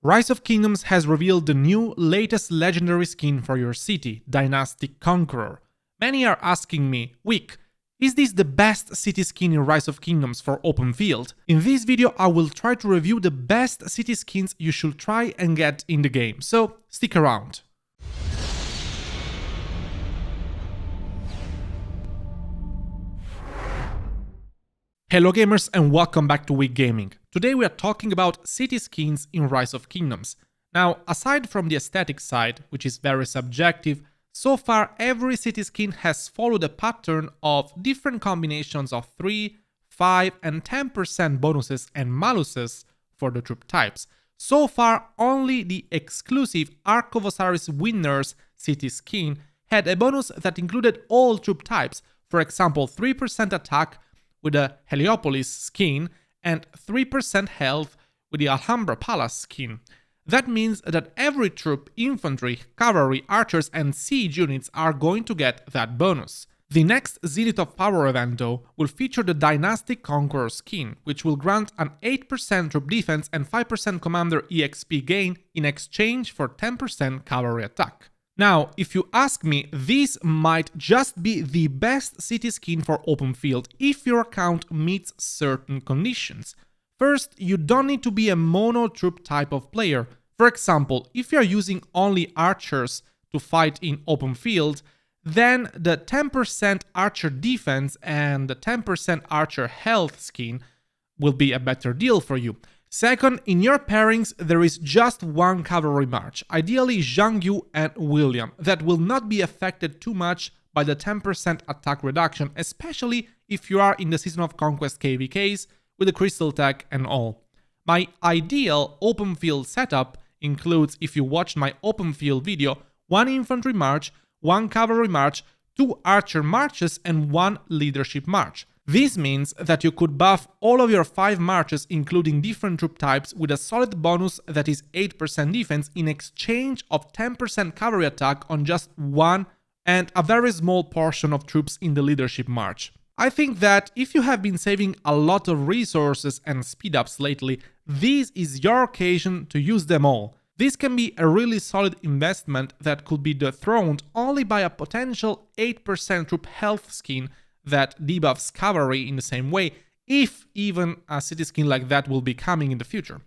Rise of Kingdoms has revealed the new, latest legendary skin for your city, Dynastic Conqueror. Many are asking me, Wick, is this the best city skin in Rise of Kingdoms for open field? In this video I will try to review the best city skins you should try and get in the game, so stick around. Hello gamers and welcome back to Wick Gaming. Today we are talking about city skins in Rise of Kingdoms. Now, aside from the aesthetic side, which is very subjective, so far every city skin has followed a pattern of different combinations of 3, 5 and 10% bonuses and maluses for the troop types. So far only the exclusive ROK winner's city skin had a bonus that included all troop types, for example 3% attack with the Heliopolis skin and 3% health with the Alhambra Palace skin. That means that every troop, infantry, cavalry, archers and siege units are going to get that bonus. The next Zenith of Power event though will feature the Dynastic Conqueror skin, which will grant an 8% troop defense and 5% commander EXP gain in exchange for 10% cavalry attack. Now, if you ask me, this might just be the best city skin for open field if your account meets certain conditions. First, you don't need to be a mono troop type of player. For example, if you are using only archers to fight in open field, then the 10% archer defense and the 10% archer health skin will be a better deal for you. Second, in your pairings there is just one cavalry march, ideally Zhang Yu and William, that will not be affected too much by the 10% attack reduction, especially if you are in the Season of Conquest KVKs with the crystal tech and all. My ideal open field setup includes, if you watched my open field video, 1 infantry march, 1 cavalry march, 2 archer marches and 1 leadership march. This means that you could buff all of your 5 marches including different troop types with a solid bonus that is 8% defense in exchange of 10% cavalry attack on just 1 and a very small portion of troops in the leadership march. I think that if you have been saving a lot of resources and speed ups lately, this is your occasion to use them all. This can be a really solid investment that could be dethroned only by a potential 8% troop health skin that debuffs cavalry in the same way, if even a city skin like that will be coming in the future.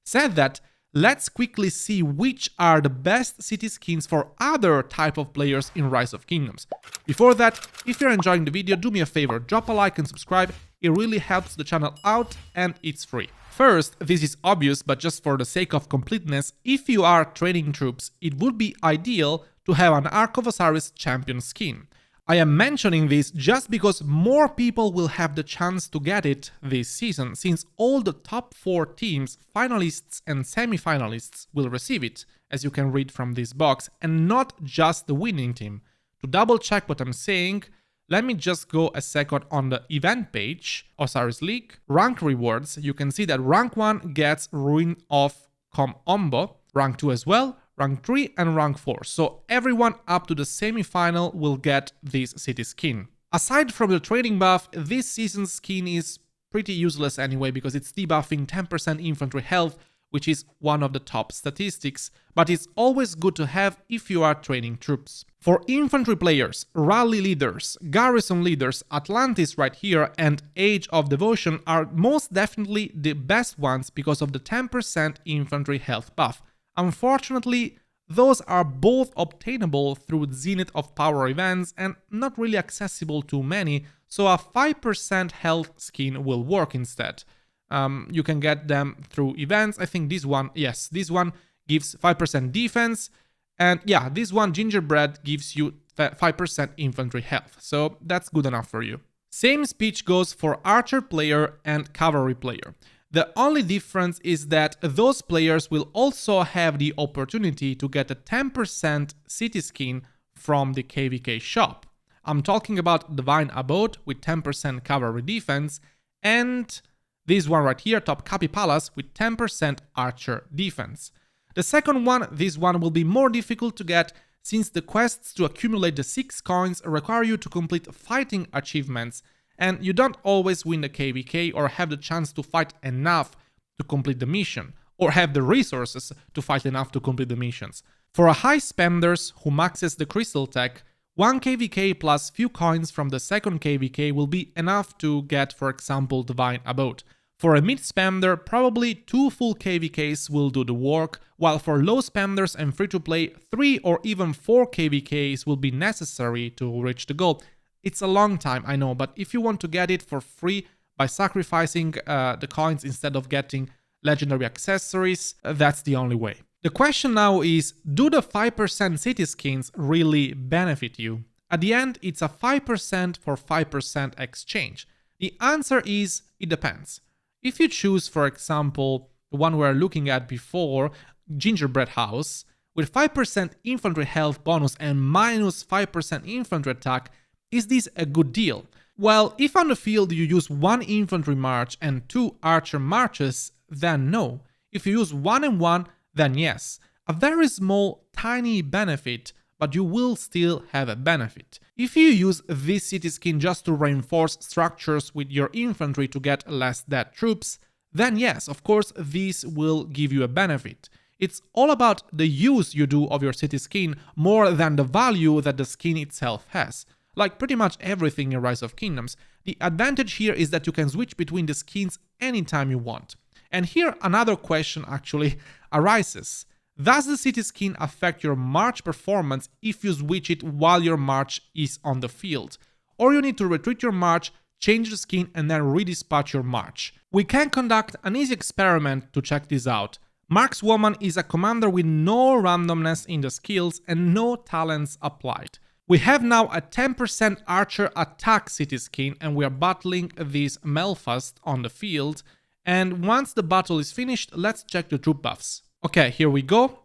Said that, let's quickly see which are the best city skins for other type of players in Rise of Kingdoms. Before that, if you're enjoying the video, do me a favor, drop a like and subscribe, it really helps the channel out and it's free. First, this is obvious, but just for the sake of completeness, if you are training troops, it would be ideal to have an Ark of Osiris champion skin. I am mentioning this just because more people will have the chance to get it this season, since all the top 4 teams, finalists and semi-finalists, will receive it, as you can read from this box, and not just the winning team. To double check what I'm saying, let me just go a second on the event page, Osiris League, rank rewards. You can see that rank 1 gets Ruin of Com Ombo, rank 2 as well, rank 3 and rank 4, so everyone up to the semi-final will get this city skin. Aside from the training buff, this season's skin is pretty useless anyway because it's debuffing 10% infantry health, which is one of the top statistics, but it's always good to have if you are training troops. For infantry players, rally leaders, garrison leaders, Atlantis right here and Age of Devotion are most definitely the best ones because of the 10% infantry health buff. Unfortunately, those are both obtainable through Zenith of Power events and not really accessible to many, so a 5% health skin will work instead. You can get them through events. I think this one, yes, this one gives 5% defense, and yeah, this one, Gingerbread, gives you 5% infantry health, so that's good enough for you. Same speech goes for archer player and cavalry player. The only difference is that those players will also have the opportunity to get a 10% city skin from the KVK shop. I'm talking about Divine Abode with 10% cavalry defense and this one right here, Top Capi Palace, with 10% archer defense. The second one, this one will be more difficult to get since the quests to accumulate the 6 coins require you to complete fighting achievements and you don't always win the KVK or have the chance to fight enough to complete the mission. or have the resources to fight enough to complete the missions. For a high spenders who maxes the crystal tech, 1 KVK plus few coins from the second KVK will be enough to get, for example, Divine Abode. For a mid spender, probably 2 full KVKs will do the work, while for low spenders and free-to-play, 3 or even 4 KVKs will be necessary to reach the goal. It's a long time, I know, but if you want to get it for free by sacrificing the coins instead of getting legendary accessories, that's the only way. The question now is, do the 5% city skins really benefit you? At the end, it's a 5% for 5% exchange. The answer is, it depends. If you choose, for example, the one we were looking at before, Gingerbread House, with 5% infantry health bonus and minus 5% infantry attack, is this a good deal? Well, if on the field you use 1 infantry march and 2 archer marches, then no. If you use 1 and 1, then yes. A very small, tiny benefit, but you will still have a benefit. If you use this city skin just to reinforce structures with your infantry to get less dead troops, then yes, of course, this will give you a benefit. It's all about the use you do of your city skin more than the value that the skin itself has. Like pretty much everything in Rise of Kingdoms, the advantage here is that you can switch between the skins anytime you want. And here another question actually arises. Does the city skin affect your march performance if you switch it while your march is on the field? Or you need to retreat your march, change the skin and then redispatch your march? We can conduct an easy experiment to check this out. Markswoman is a commander with no randomness in the skills and no talents applied. We have now a 10% archer attack city skin and we are battling this Melfast on the field. And once the battle is finished, let's check the troop buffs. Okay, here we go.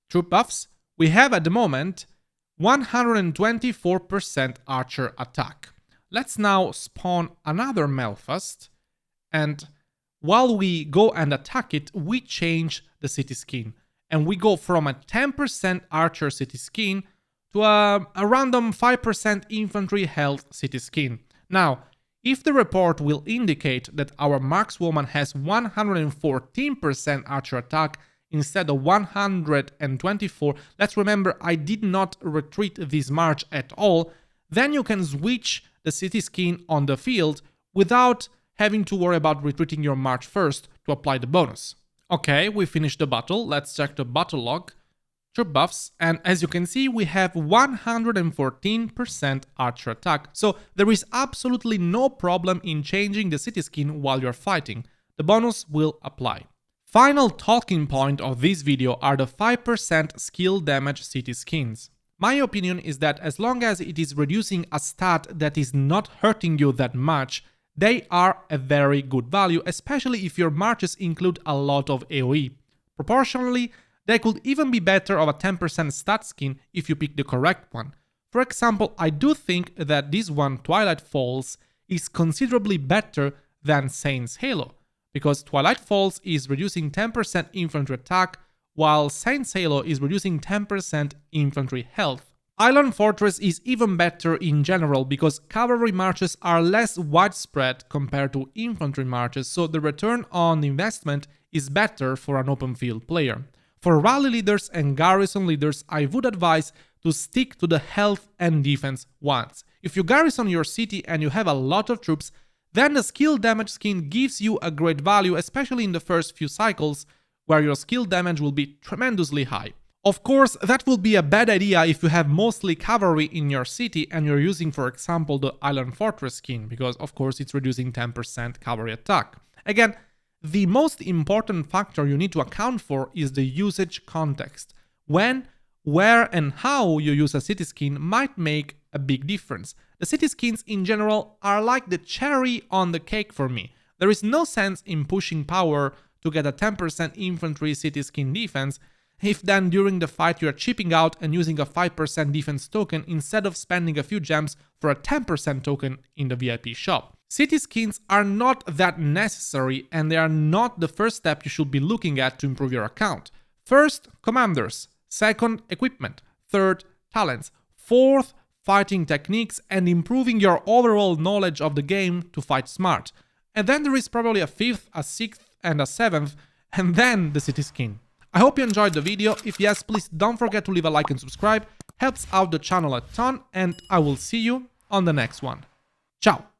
Troop buffs. We have at the moment 124% archer attack. Let's now spawn another Melfast. And while we go and attack it, we change the city skin. And we go from a 10% archer city skin to a random 5% infantry health city skin. Now, if the report will indicate that our markswoman has 114% archer attack instead of 124, let's remember I did not retreat this march at all, then you can switch the city skin on the field without having to worry about retreating your march first to apply the bonus. Okay, we finished the battle, let's check the battle log. Troop buffs, and as you can see we have 114% archer attack, so there is absolutely no problem in changing the city skin while you're fighting. The bonus will apply. Final talking point of this video are the 5% skill damage city skins. My opinion is that as long as it is reducing a stat that is not hurting you that much, they are a very good value, especially if your marches include a lot of AoE. Proportionally, they could even be better of a 10% stat skin if you pick the correct one. For example, I do think that this one, Twilight Falls, is considerably better than Saint's Halo, because Twilight Falls is reducing 10% infantry attack, while Saint's Halo is reducing 10% infantry health. Island Fortress is even better in general because cavalry marches are less widespread compared to infantry marches, so the return on investment is better for an open field player. For rally leaders and garrison leaders, I would advise to stick to the health and defense ones. If you garrison your city and you have a lot of troops, then the skill damage skin gives you a great value, especially in the first few cycles, where your skill damage will be tremendously high. Of course, that will be a bad idea if you have mostly cavalry in your city and you're using, for example, the Island Fortress skin, because of course it's reducing 10% cavalry attack. Again, the most important factor you need to account for is the usage context. When, where and how you use a city skin might make a big difference. The city skins in general are like the cherry on the cake for me. There is no sense in pushing power to get a 10% infantry city skin defense if then during the fight you are chipping out and using a 5% defense token instead of spending a few gems for a 10% token in the VIP shop. City skins are not that necessary and they are not the first step you should be looking at to improve your account. First, commanders. Second, equipment. Third, talents. Fourth, fighting techniques and improving your overall knowledge of the game to fight smart. And then there is probably a fifth, a sixth and a seventh, and then the city skin. I hope you enjoyed the video. If yes, please don't forget to leave a like and subscribe. Helps out the channel a ton, and I will see you on the next one. Ciao!